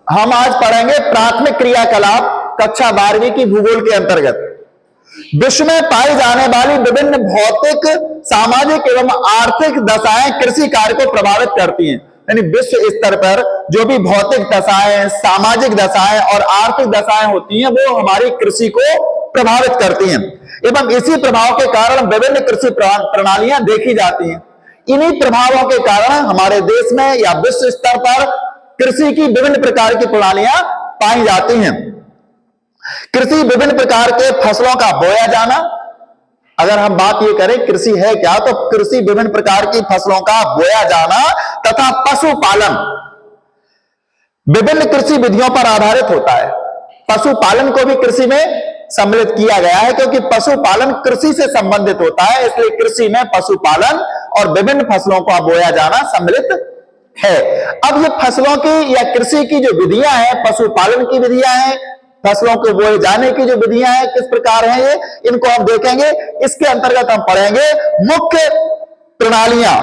हम आज पढ़ेंगे प्राथमिक क्रियाकलाप कक्षा 12वीं की भूगोल के अंतर्गत। विश्व में पाई जाने वाली विभिन्न भौतिक, सामाजिक एवं आर्थिक दशाएं कृषि कार्य को प्रभावित करती हैं। यानी विश्व स्तर पर जो भी भौतिक दशाएं, सामाजिक दशाएं और आर्थिक दशाएं होती हैं, वो हमारी कृषि को प्रभावित करती हैं एवं इसी प्रभाव के कारण विभिन्न कृषि प्रणालियां देखी जाती हैं। इन्हीं प्रभावों के कारण हमारे देश में या विश्व स्तर पर कृषि की विभिन्न प्रकार की प्रणालियां पाई जाती हैं। कृषि विभिन्न प्रकार के फसलों का बोया जाना। अगर हम बात ये करें कृषि है क्या, तो कृषि विभिन्न प्रकार की फसलों का बोया जाना तथा पशुपालन विभिन्न कृषि विधियों पर आधारित होता है। पशुपालन को भी कृषि में सम्मिलित किया गया है, क्योंकि पशुपालन कृषि से संबंधित होता है, इसलिए कृषि में पशुपालन और विभिन्न फसलों का बोया जाना सम्मिलित है। अब ये फसलों की या कृषि की जो विधियां हैं, पशुपालन की विधियां हैं, फसलों को बोए जाने की जो विधियां हैं, किस प्रकार हैं ये, इनको हम देखेंगे। इसके अंतर्गत हम पढ़ेंगे मुख्य प्रणालियां,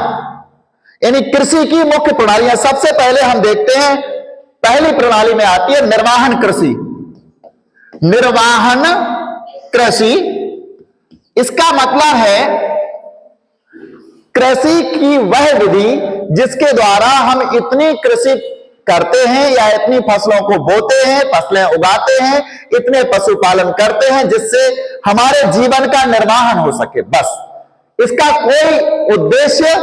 यानी कृषि की मुख्य प्रणालियां। सबसे पहले हम देखते हैं, पहली प्रणाली में आती है निर्वाहन कृषि। निर्वाहन कृषि, इसका मतलब है कृषि की वह विधि जिसके द्वारा हम इतनी कृषि करते हैं या इतनी फसलों को बोते हैं, फसलें उगाते हैं, इतने पशुपालन करते हैं जिससे हमारे जीवन का निर्वाहन हो सके। बस इसका कोई उद्देश्य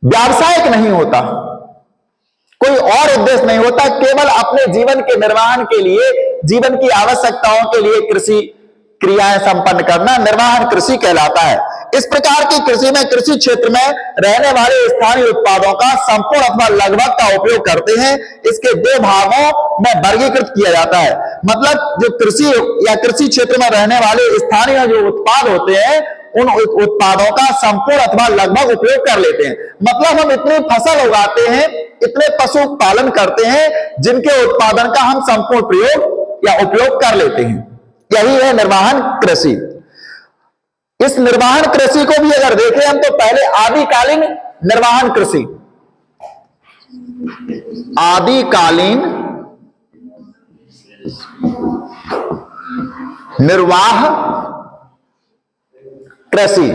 व्यावसायिक नहीं होता, कोई और उद्देश्य नहीं होता, केवल अपने जीवन के निर्वाहन के लिए, जीवन की आवश्यकताओं के लिए कृषि क्रियाएं संपन्न करना निर्वाहन कृषि कहलाता है। इस प्रकार की कृषि में कृषि क्षेत्र में रहने वाले स्थानीय उत्पादों का संपूर्ण अथवा लगभग का उपयोग करते हैं। इसके दो भागों में वर्गीकृत किया जाता है। मतलब जो कृषि या कृषि क्षेत्र में रहने वाले स्थानीय जो उत्पाद होते हैं, उन उत्पादों का संपूर्ण अथवा लगभग उपयोग कर लेते हैं। मतलब हम इतनी फसल उगाते हैं, इतने पशु पालन करते हैं जिनके उत्पादन का हम संपूर्ण प्रयोग या उपयोग कर लेते हैं। यही है निर्वाहन कृषि। इस निर्वाहन कृषि को भी अगर देखें हम, तो पहले आदिकालीन निर्वाहन कृषि, आदिकालीन निर्वाह कृषि।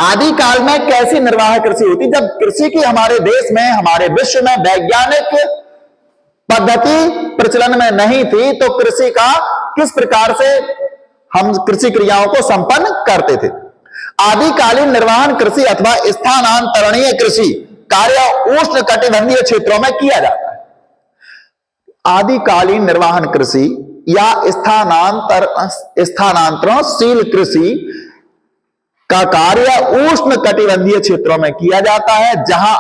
आदिकाल में कैसी निर्वाह कृषि होती? जब कृषि की हमारे देश में, हमारे विश्व में वैज्ञानिक पद्धति प्रचलन में नहीं थी, तो कृषि का किस प्रकार से हम कृषि क्रियाओं को संपन्न करते थे। आदिकालीन निर्वाहन कृषि अथवा स्थानांतरणीय कृषि कार्य उष्ण कटिबंधीय क्षेत्रों में किया जाता है। आदिकालीन निर्वाहन कृषि या स्थानांतरणशील कृषि का कार्य उष्ण कटिबंधीय क्षेत्रों में किया जाता है, जहां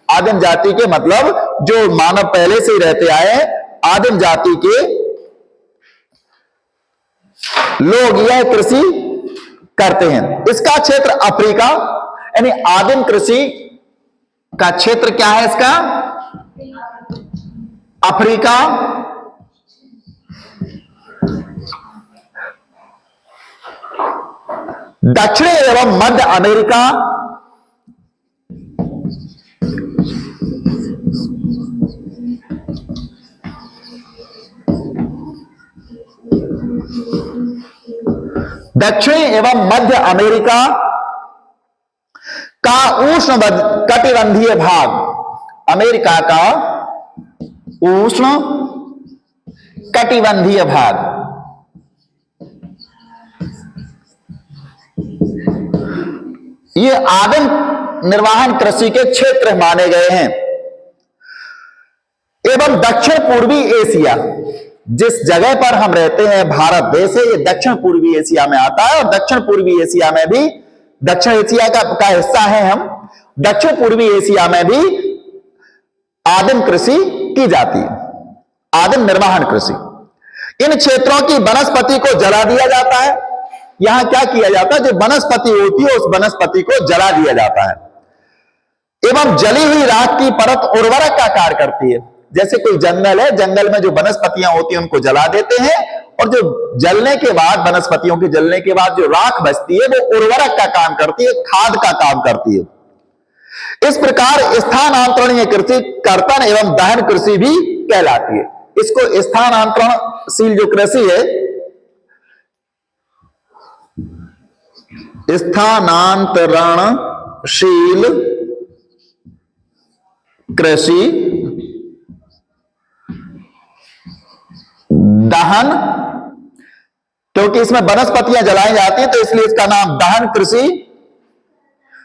आदिम जाति के मतलब जो मानव पहले से ही रहते आए हैं, आदिम जाति के लोग यह कृषि करते हैं। इसका क्षेत्र अफ्रीका, यानी आदिम कृषि का क्षेत्र क्या है इसका? अफ्रीका, दक्षिण एवं मध्य अमेरिका, दक्षिण एवं मध्य अमेरिका का उष्ण कटिबंधीय भाग, अमेरिका का उष्ण कटिबंधीय भाग, ये आदिम निर्वाहन कृषि के क्षेत्र माने गए हैं। एवं दक्षिण पूर्वी एशिया, जिस जगह पर हम रहते हैं, भारत देश है, ये दक्षिण पूर्वी एशिया में आता है। और दक्षिण पूर्वी एशिया में भी, दक्षिण एशिया का हिस्सा है हम, दक्षिण पूर्वी एशिया में भी आदिम कृषि की जाती है, आदिम निर्वाहन कृषि। इन क्षेत्रों की वनस्पति को जला दिया जाता है। यहां क्या किया जाता है? जो वनस्पति होती है, उस वनस्पति को जला दिया जाता है एवं जली हुई राख की परत उर्वरक का कार्य करती है। जैसे कोई जंगल है, जंगल में जो वनस्पतियां होती हैं उनको जला देते हैं और जो जलने के बाद, वनस्पतियों के जलने के बाद जो राख बचती है वो उर्वरक का काम करती है, खाद का काम करती है। इस प्रकार स्थानांतरणीय कृषि कर्तन एवं दहन कृषि भी कहलाती है। इसको स्थानांतरणशील जो कृषि है, स्थानांतरणशील कृषि, दहन, क्योंकि इसमें वनस्पतियां जलाई जाती हैं तो इसलिए इसका नाम दहन कृषि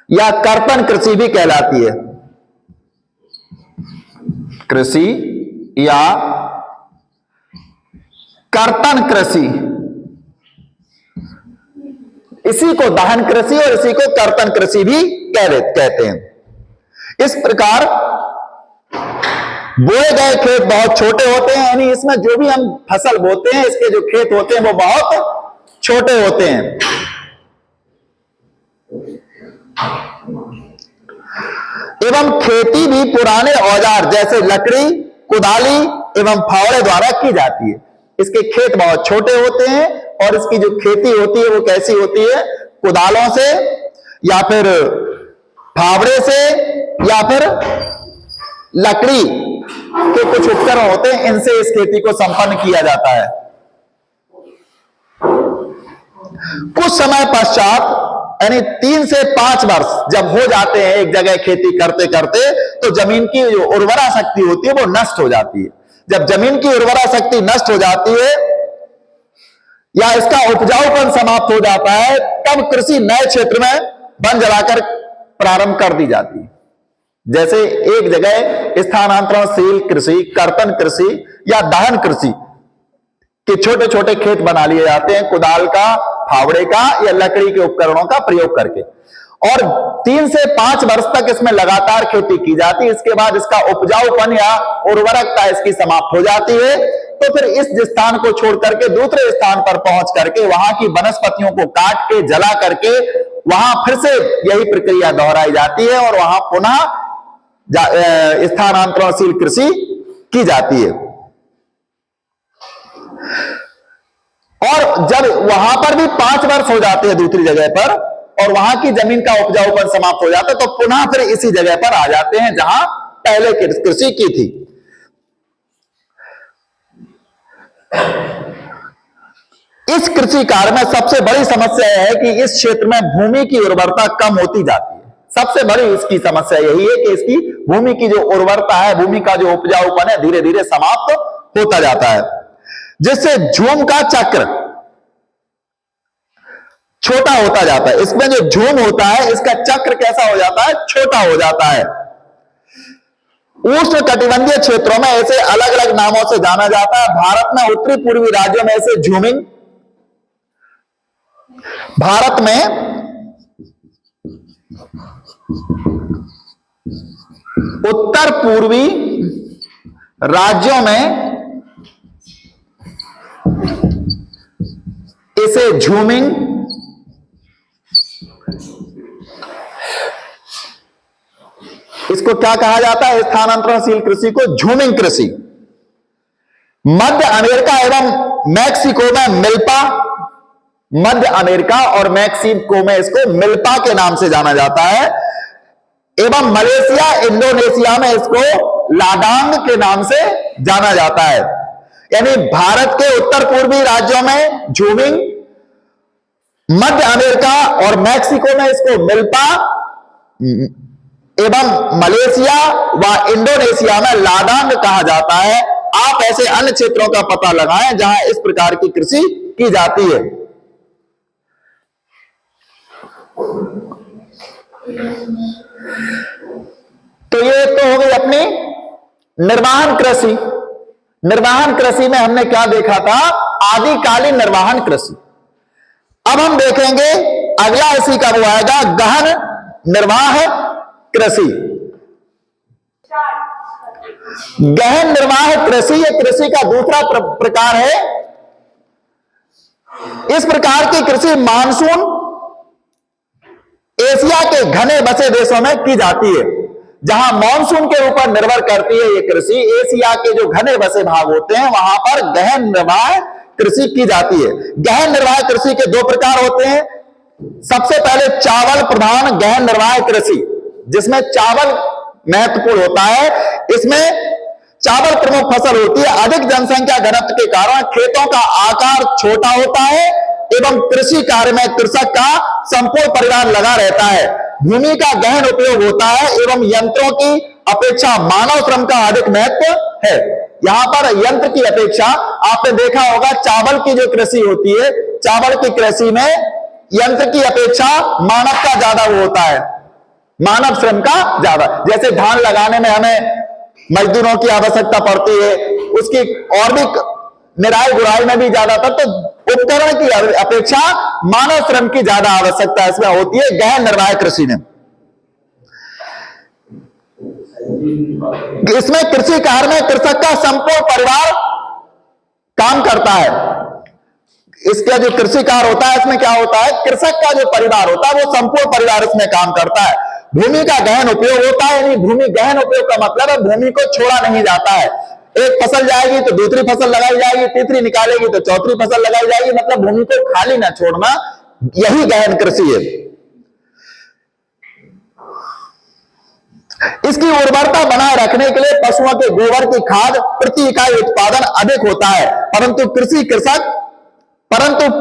या कर्तन कृषि भी कहलाती है। कृषि या कर्तन कृषि, इसी को दहन कृषि और इसी को कर्तन कृषि भी कहते हैं। इस प्रकार बोए गए खेत बहुत छोटे होते हैं, यानी इसमें जो भी हम फसल बोते हैं, इसके जो खेत होते हैं वो बहुत छोटे होते हैं। एवं खेती भी पुराने औजार जैसे लकड़ी, कुदाली एवं फावड़े द्वारा की जाती है। इसके खेत बहुत छोटे होते हैं और इसकी जो खेती होती है वो कैसी होती है? कुदालों से या फिर फावड़े से या फिर लकड़ी के कुछ उपकरण होते हैं, इनसे इस खेती को संपन्न किया जाता है। कुछ समय पश्चात यानी 3 से 5 वर्ष जब हो जाते हैं एक जगह खेती करते करते, तो जमीन की जो उर्वरा शक्ति होती है वो नष्ट हो जाती है। जब जमीन की उर्वरा शक्ति नष्ट हो जाती है या इसका उपजाऊपन समाप्त हो जाता है, तब कृषि नए क्षेत्र में वन जलाकर प्रारंभ कर दी जाती है। जैसे एक जगह स्थानांतरणशील कृषि, कर्तन कृषि या दहन कृषि के छोटे छोटे खेत बना लिए जाते हैं, कुदाल का, फावड़े का या लकड़ी के उपकरणों का प्रयोग करके, और 3 से 5 वर्ष तक इसमें लगातार खेती की जाती है। इसके बाद इसका उपजाऊपन या उर्वरकता इसकी समाप्त हो जाती है, तो फिर इस स्थान को छोड़ करके दूसरे स्थान पर पहुंच करके वहां की वनस्पतियों को काट के जला करके वहां फिर से यही प्रक्रिया दोहराई जाती है और वहां पुनः स्थानांतरणशील कृषि की जाती है। और जब वहां पर भी 5 वर्ष हो जाते हैं दूसरी जगह पर और वहां की जमीन का उपजाऊपन समाप्त हो जाता है, तो पुनः फिर इसी जगह पर आ जाते हैं जहां पहले कृषि की थी। इस कृषि कार्य में सबसे बड़ी समस्या यह है कि इस क्षेत्र में भूमि की उर्वरता कम होती जाती है। सबसे बड़ी इसकी समस्या यही है कि इसकी भूमि की जो उर्वरता है, भूमि का जो उपजाऊपन है, धीरे धीरे समाप्त होता जाता है, जिससे झूम का चक्र छोटा होता जाता है। इसमें जो झूम होता है इसका चक्र कैसा हो जाता है? छोटा हो जाता है। उष्ण कटिबंधीय क्षेत्रों में ऐसे अलग अलग नामों से जाना जाता है। भारत में उत्तरी पूर्वी राज्यों में ऐसे झूमिंग, भारत में उत्तर पूर्वी राज्यों में इसे झूमिंग, इसको क्या कहा जाता है? स्थानांतरणशील कृषि को झूमिंग कृषि। मध्य अमेरिका एवं मैक्सिको में मिल्पा, मध्य अमेरिका और मैक्सिको में इसको मिल्पा के नाम से जाना जाता है, एवं मलेशिया, इंडोनेशिया में इसको लाडांग के नाम से जाना जाता है। यानी भारत के उत्तर पूर्वी राज्यों में झूमिंग, मध्य अमेरिका और मैक्सिको में इसको मिल्पा एवं मलेशिया व इंडोनेशिया में लाडांग कहा जाता है। आप ऐसे अन्य क्षेत्रों का पता लगाएं जहां इस प्रकार की कृषि की जाती है। तो ये तो हो गई अपनी निर्वाहन कृषि। निर्वाहन कृषि में हमने क्या देखा था? आदिकालीन निर्वाहन कृषि। अब हम देखेंगे अगला इसी का वो आएगा गहन निर्वाह कृषि। गहन निर्वाह कृषि ये कृषि का दूसरा प्रकार है। इस प्रकार की कृषि मानसून एशिया के घने बसे देशों में की जाती है। जहां मानसून के ऊपर निर्भर करती है ये कृषि, एशिया के जो घने बसे भाग होते हैं वहां पर गहन निर्वाह कृषि की जाती है। गहन निर्वाह कृषि के दो प्रकार होते हैं। सबसे पहले चावल प्रधान गहन निर्वाह कृषि, जिसमें चावल महत्वपूर्ण होता है। इसमें चावल प्रमुख फसल होती है। अधिक जनसंख्या घनत्व के कारण खेतों का आकार छोटा होता है एवं कृषि कार्य में कृषक का संपूर्ण परिवार लगा रहता है। भूमि का गहन उपयोग होता है एवं यंत्रों की अपेक्षा मानव श्रम का अधिक महत्व है। यहां पर यंत्र की अपेक्षा आपने देखा होगा चावल की जो कृषि होती है, चावल की कृषि में यंत्र की अपेक्षा मानव का ज्यादा वो होता है, मानव श्रम का ज्यादा। जैसे धान लगाने में हमें मजदूरों की आवश्यकता पड़ती है, उसकी और भी निराई गुड़ाई में भी ज्यादा था, तो उपकरण की अपेक्षा मानव श्रम की ज्यादा आवश्यकता इसमें होती है गहन निर्वाह कृषि में। इसमें कृषि कार्य में कृषक का संपूर्ण परिवार काम करता है। इसका जो कृषि कार्य होता है इसमें क्या होता है, कृषक का जो परिवार होता है वो संपूर्ण परिवार इसमें काम करता है। भूमि का गहन उपयोग होता है, यानी भूमि गहन उपयोग का मतलब है भूमि को छोड़ा नहीं जाता है। एक फसल जाएगी तो दूसरी फसल लगाई जाएगी, तीसरी निकालेगी तो चौथी फसल लगाई जाएगी, मतलब भूमि को खाली ना छोड़ना, यही गहन कृषि है। इसकी उर्वरता बनाए रखने के लिए पशुओं के गोबर की खाद प्रति इकाई उत्पादन अधिक होता है, परंतु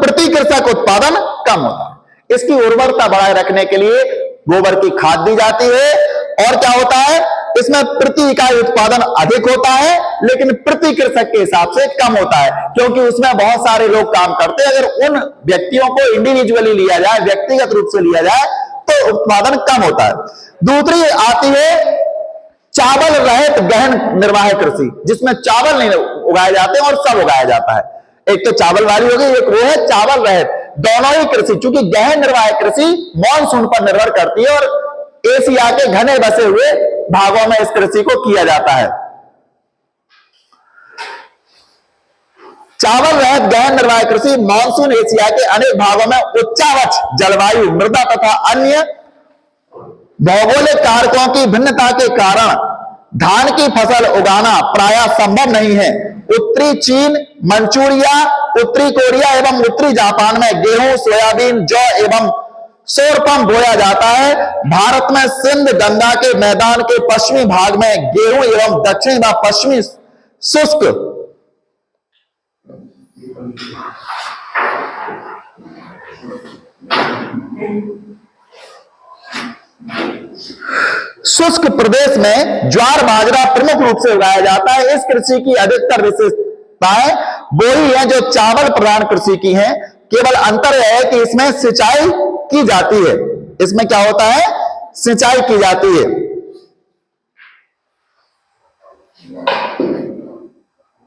प्रति कृषक उत्पादन कम होता है। इसकी उर्वरता बनाए रखने के लिए गोबर की खाद दी जाती है, और क्या होता है इसमें प्रति इकाई उत्पादन अधिक होता है, लेकिन प्रति कृषक के हिसाब से कम होता है, क्योंकि उसमें बहुत सारे लोग काम करते हैं। अगर उन व्यक्तियों को इंडिविजुअली लिया जाए, व्यक्तिगत रूप से लिया जाए, तो उत्पादन कम होता है। दूसरी आती है चावल रहित गहन निर्वाह कृषि, जिसमें चावल नहीं उगाए जाते और सब उगाया जाता है। एक तो चावल वाली होगी, एक वो है चावल रहित। दोनों ही कृषि, चूंकि गहन निर्वाह कृषि मॉनसून पर निर्भर करती है और एशिया के घने बसे हुए भागों में इस कृषि को किया जाता है। चावल रहित गहन निर्वाह कृषि मॉनसून एशिया के अनेक भागों में उच्चावच जलवायु, मृदा तथा अन्य भौगोलिक कारकों की भिन्नता के कारण धान की फसल उगाना प्रायः संभव नहीं है। उत्तरी चीन, मंचूरिया, उत्तरी कोरिया एवं उत्तरी जापान में गेहूं, सोयाबीन, जौ एवं सोरपम बोया जाता है। भारत में सिंध गंगा के मैदान के पश्चिमी भाग में गेहूं एवं दक्षिण व पश्चिमी शुष्क प्रदेश में ज्वार बाजरा प्रमुख रूप से उगाया जाता है। इस कृषि की अधिकतर विशेषताएं वही हैं जो चावल प्रधान कृषि की हैं, केवल अंतर यह है कि इसमें सिंचाई की जाती है। इसमें क्या होता है, सिंचाई की जाती है।